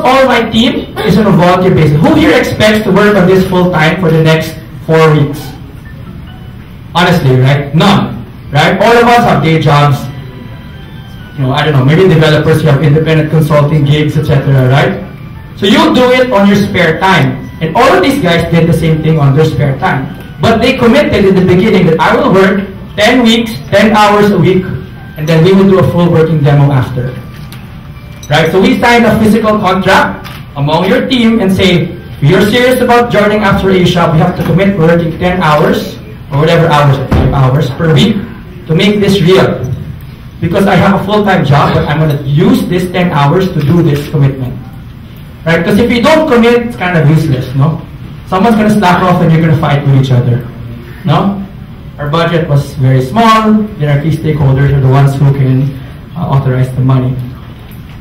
all my team is on a volunteer basis. Who here expects to work on this full time for the next 4 weeks? Honestly, right? None. Right? All of us have day jobs. I don't know, maybe developers, you have independent consulting gigs, etc., right? So you do it on your spare time. And all of these guys did the same thing on their spare time. But they committed in the beginning that I will work 10 weeks, 10 hours a week, and then we will do a full working demo after. Right? So we signed a physical contract among your team and say, if you're serious about joining After Asia, we have to commit working 10 hours, or whatever hours, 5 hours per week, to make this real. Because I have a full-time job, but I'm going to use this 10 hours to do this commitment. Right? Because if you don't commit, it's kind of useless, no? Someone's going to slack off and you're going to fight with each other. No? Our budget was very small. There are key stakeholders are the ones who can authorize the money.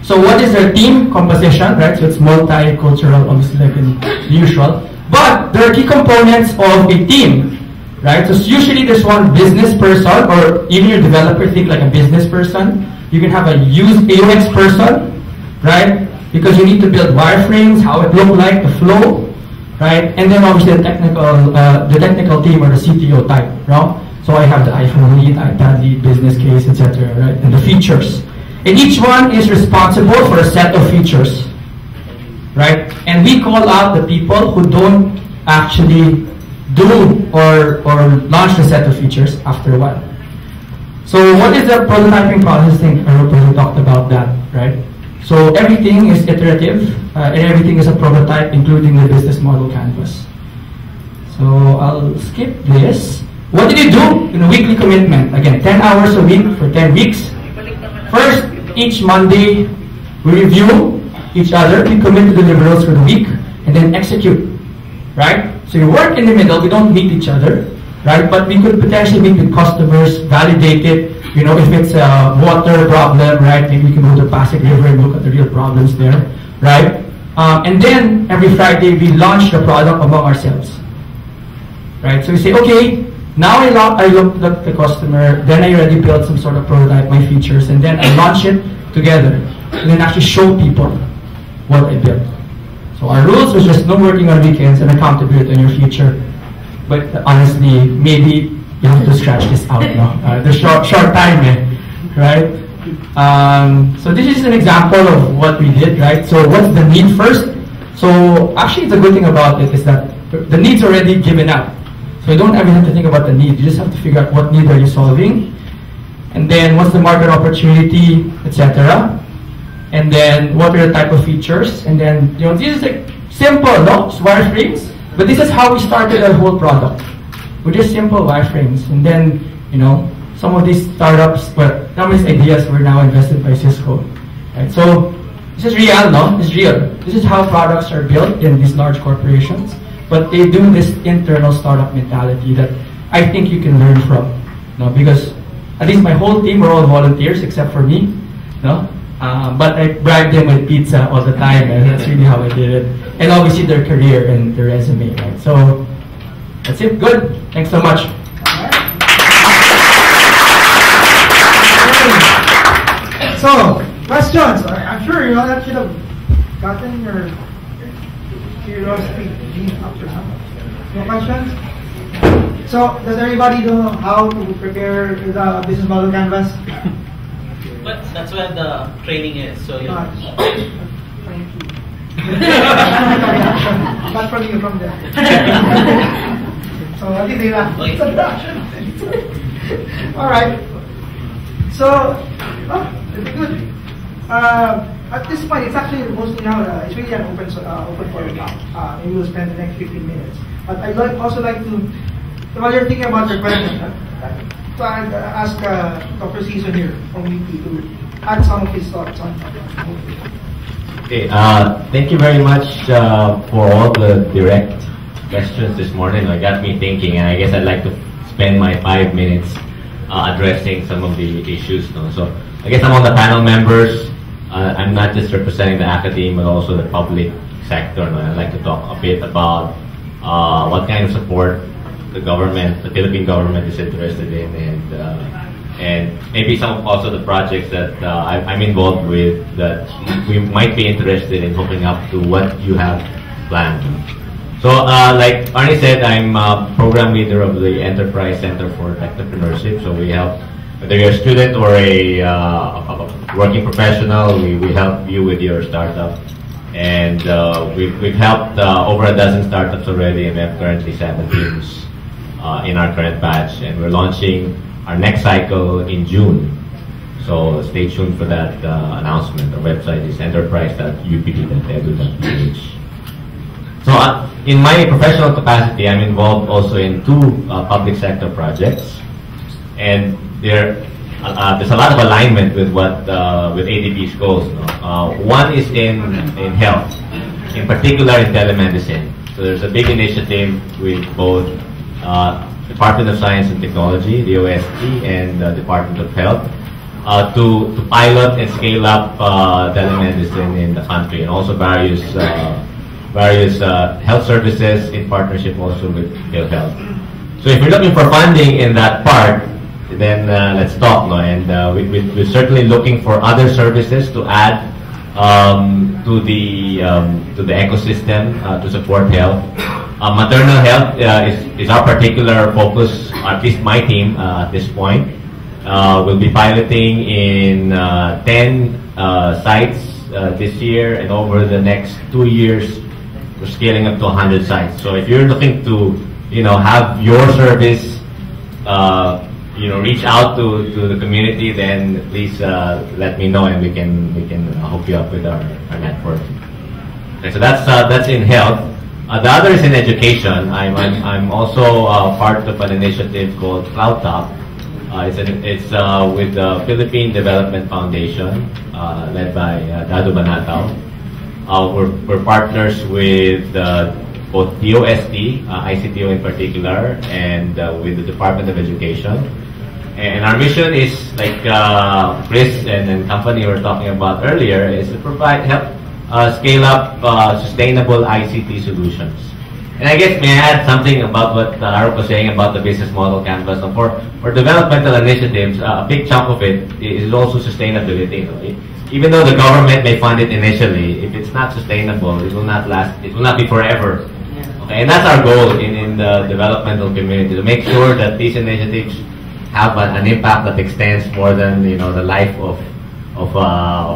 So what is our team composition? Right? So it's multicultural, obviously like in the usual. But there are key components of a team. Right? So usually there's one business person, or even your developer, think like a business person. You can have a UX person, right? Because you need to build wireframes, how it look like, the flow, right? And then obviously the technical team or the CTO type, right? So I have the iPhone lead, iPad lead, business case, etc., right? And the features. And each one is responsible for a set of features, right? And we call out the people who don't actually do or launch the set of features after a while. So what is the prototyping process thing? I already talked about that, right? So everything is iterative, and everything is a prototype, including the business model canvas. So I'll skip this. What did you do in a weekly commitment? Again, 10 hours a week for 10 weeks. First, each Monday, we review each other, we commit to deliverables for the week, and then execute, right? So you work in the middle, we don't meet each other, right? But we could potentially meet with customers, validate it, if it's a water problem, right? Maybe we can go to Pasig River and look at the real problems there, right? And then every Friday we launch the product among ourselves, right? So we say, okay, now I look at the customer, then I already built some sort of prototype, my features, and then I launch it together, and then actually show people what I built. So our rules was just no working on weekends and accountability on your future. But honestly, maybe you have to scratch this out now. The short time, right? So this is an example of what we did, right? So what's the need first? So actually the good thing about it is that the need's already given out. So you don't ever have to think about the need. You just have to figure out what need are you solving. And then what's the market opportunity, etc. And then what are the type of features, and then this is like simple, no? It's wireframes, but this is how we started our whole product. With just simple wireframes, and then some of these startups, but some of these ideas were now invested by Cisco. Right? So this is real, no? It's real. This is how products are built in these large corporations, but they do this internal startup mentality that I think you can learn from, because at least my whole team were all volunteers except for me, no? But I bribed them with pizza all the time, and that's really how I did it. And obviously their career and their resume, right? So that's it. Good. Thanks so much. So, questions. I'm sure that should have gotten your curiosity up to now. No questions? So, does everybody know how to prepare the business model canvas? But that's where the training is. So you. Thank you. Not from you, from there. So I think all right. So, it's good. At this point, it's actually mostly now. It's really an open forum now. Maybe we'll spend the next 15 minutes. But I'd also like to, while you're thinking about your question, so I'd ask Dr. Season here from UP to add some of his thoughts on Okay, thank you very much for all the direct questions this morning. It got me thinking, and I guess I'd like to spend my 5 minutes addressing some of the issues. So I guess among the panel members, I'm not just representing the academe, but also the public sector. I'd like to talk a bit about what kind of support the government, the Philippine government, is interested in, and and maybe some also the projects that I'm involved with that we might be interested in hooking up to what you have planned. So, like Arnie said, I'm program leader of the Enterprise Center for Entrepreneurship. So we help, whether you're a student or a working professional, we help you with your startup. And we've helped over a dozen startups already, and we have currently 7 teams in our current batch. And we're launching our next cycle in June. So stay tuned for that announcement. Our website is enterprise.upd.edu.ph. So in my professional capacity, I'm involved also in 2 public sector projects, and there's a lot of alignment with what with ADB's goals. One is in health, in particular in telemedicine. So there's a big initiative with both Department of Science and Technology, DOST, and Department of Health to pilot and scale up telemedicine in the country, and also various health services in partnership also with PhilHealth. So if you're looking for funding in that part, then let's talk. No? And we're certainly looking for other services to add to the ecosystem to support health. Maternal health is our particular focus, at least my team at this point. We'll be piloting in 10 sites this year, and over the next 2 years, we're scaling up to 100 sites. So if you're looking to, have your service, reach out to the community, then please let me know, and we can hook you up with our network. Okay, so that's in health. The other is in education. I'm also part of an initiative called CloudTop. It's with the Philippine Development Foundation, led by Dado Banatao. We're partners with both DOST, ICTO in particular, and with the Department of Education. And our mission is, like Chris and company were talking about earlier, is to help scale up sustainable ICT solutions. And I guess may I add something about what Harup was saying about the business model canvas. For developmental initiatives, a big chunk of it is also sustainability. Even though the government may fund it initially, if it's not sustainable, it will not last. It will not be forever. Okay, and that's our goal in the developmental community, to make sure that these initiatives have an impact that extends more than the life of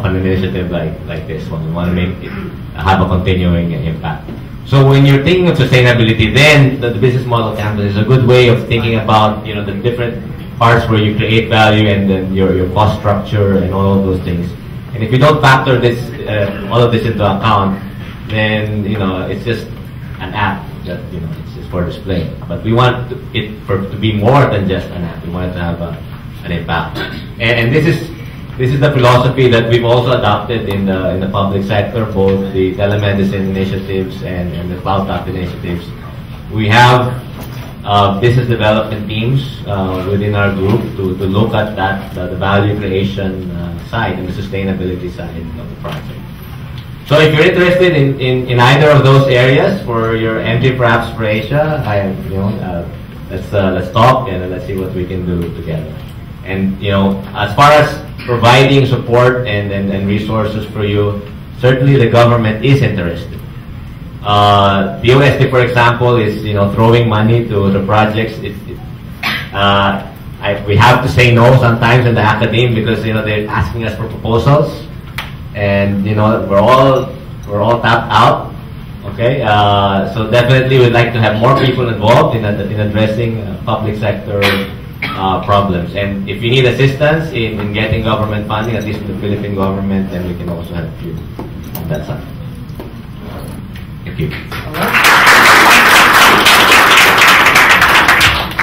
an initiative like this one. We want to make it have a continuing impact. So when you're thinking of sustainability, then the business model canvas is a good way of thinking about the different parts where you create value, and then your cost structure and all of those things. And if you don't factor this, all of this into account, then it's just an app that it's just for display. But we want it to be more than just an app. We want it to have an impact. And this is the philosophy that we've also adopted in the public sector, both the telemedicine initiatives and the CloudTop initiatives. We have business development teams within our group to look at the value creation side and the sustainability side of the project. So if you're interested in either of those areas for your entry perhaps for Asia, let's talk and let's see what we can do together. And as far as providing support and resources for you, certainly the government is interested. DOST, for example, is throwing money to the projects. We have to say no sometimes in the academe because they're asking us for proposals, and we're all tapped out. Okay, so definitely we'd like to have more people involved in addressing public sector problems. And if you need assistance in getting government funding, at least from the Philippine government, then we can also help you on that side. Thank you.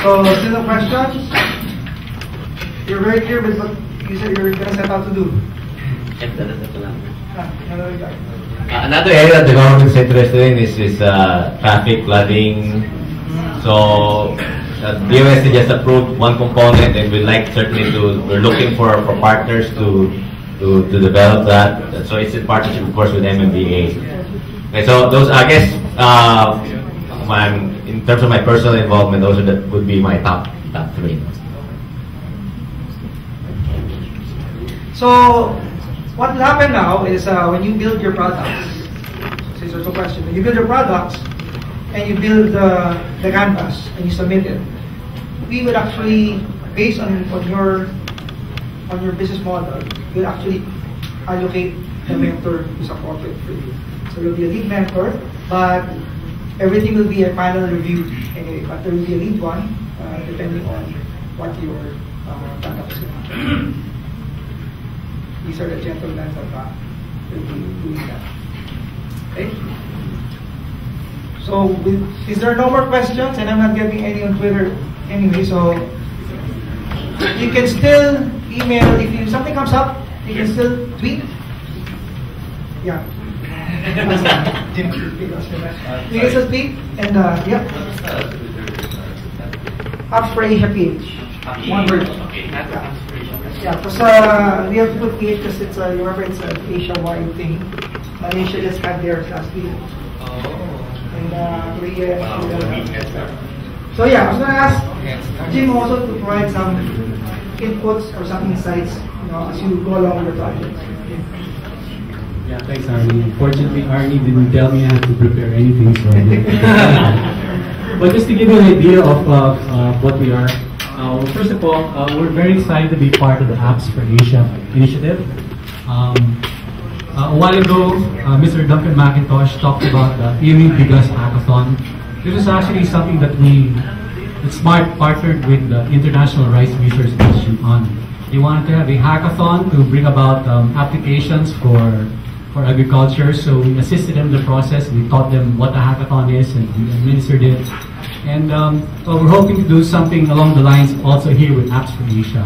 So, still no questions? You're very clear with what you said you're going to set out to do. Another area that the government is interested in is traffic flooding. So DOST just approved one component, and we'd like certainly we're looking for partners to develop that. So it's in partnership, of course, with MMDA. Okay, so those, I guess, in terms of my personal involvement, would be my top 3. So what will happen now is when you build your products, since there's a question, when you build your products and you build the canvas and you submit it, we will actually, based on your business model, we'll actually allocate the mentor to support it for you. So there will be a lead mentor, but everything will be a panel review anyway. But there will be a lead one, depending on what your product is. These are the gentlemen that will be doing that. Okay? So, is there no more questions? And I'm not getting any on Twitter anyway, so you can still email if something comes up. You can still tweet. Yeah. You can still tweet and yeah. Apps for Asia PH. One word. Yeah, because we have to put PH because it's remember it's an Asia-wide thing. Malaysia just had theirs last week. And Korea. So yeah, I was gonna ask Jim also to provide some inputs or some insights, as you go along with the project. Yeah, thanks, Arnie. Unfortunately, Arnie didn't tell me I had to prepare anything, so I didn't. But just to give you an idea of what we are, first of all, we're very excited to be part of the Apps for Asia initiative. A while ago, Mr. Duncan McIntosh talked about the EMI Bigas Hackathon. This is actually something that SMART partnered with the International Rice Research Institute on. They wanted to have a hackathon to bring about applications for agriculture, so we assisted them in the process. We taught them what a hackathon is and we administered it. And we're hoping to do something along the lines also here with Apps for Asia.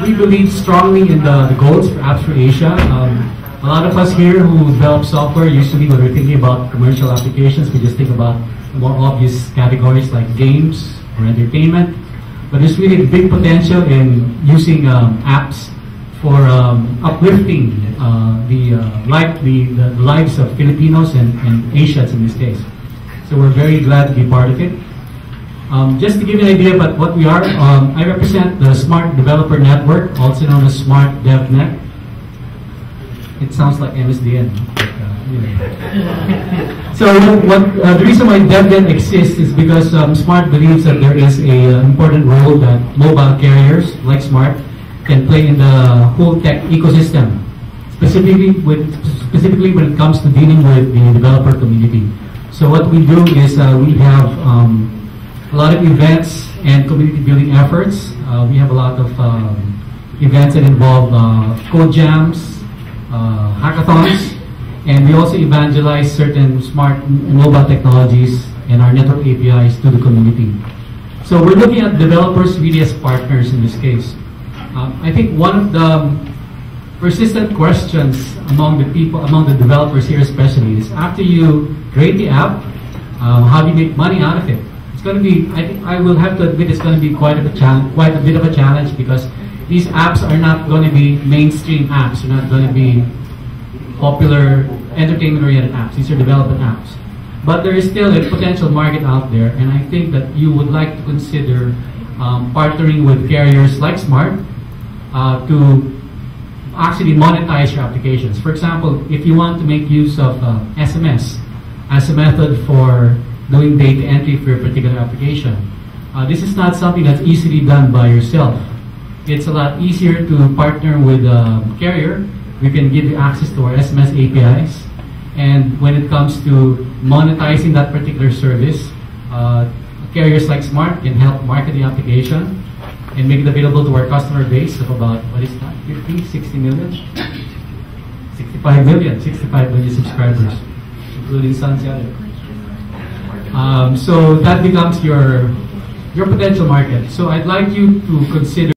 We believe strongly in the goals for Apps for Asia. A lot of us here who develop software, usually when we're thinking about commercial applications, we just think about the more obvious categories like games or entertainment. But there's really big potential in using apps for uplifting the lives of Filipinos and Asians in this case. So we're very glad to be part of it. Just to give you an idea about what we are, I represent the Smart Developer Network, also known as Smart DevNet. It sounds like MSDN. So the reason why DevNet exists is because Smart believes that there is an important role that mobile carriers like Smart can play in the whole tech ecosystem, specifically when it comes to dealing with the developer community. So what we do is we have a lot of events and community building efforts. We have a lot of events that involve code jams, hackathons, and we also evangelize certain smart mobile technologies and our network APIs to the community. So we're looking at developers really as partners in this case. I think one of the persistent questions among the developers here especially is, after you create the app, how do you make money out of it? It's going to be, I think I will have to admit, it's going to be quite a bit of a challenge, because these apps are not going to be mainstream apps. They're not going to be popular entertainment-oriented apps. These are development apps. But there is still a potential market out there, and I think that you would like to consider partnering with carriers like Smart to actually monetize your applications. For example, if you want to make use of SMS as a method for doing data entry for a particular application, this is not something that's easily done by yourself. It's a lot easier to partner with a carrier. We can give you access to our SMS APIs, and when it comes to monetizing that particular service, carriers like Smart can help market the application and make it available to our customer base of about, what is that, 50, 60 million? 65 million subscribers, including Sunshine. So that becomes your potential market. So I'd like you to consider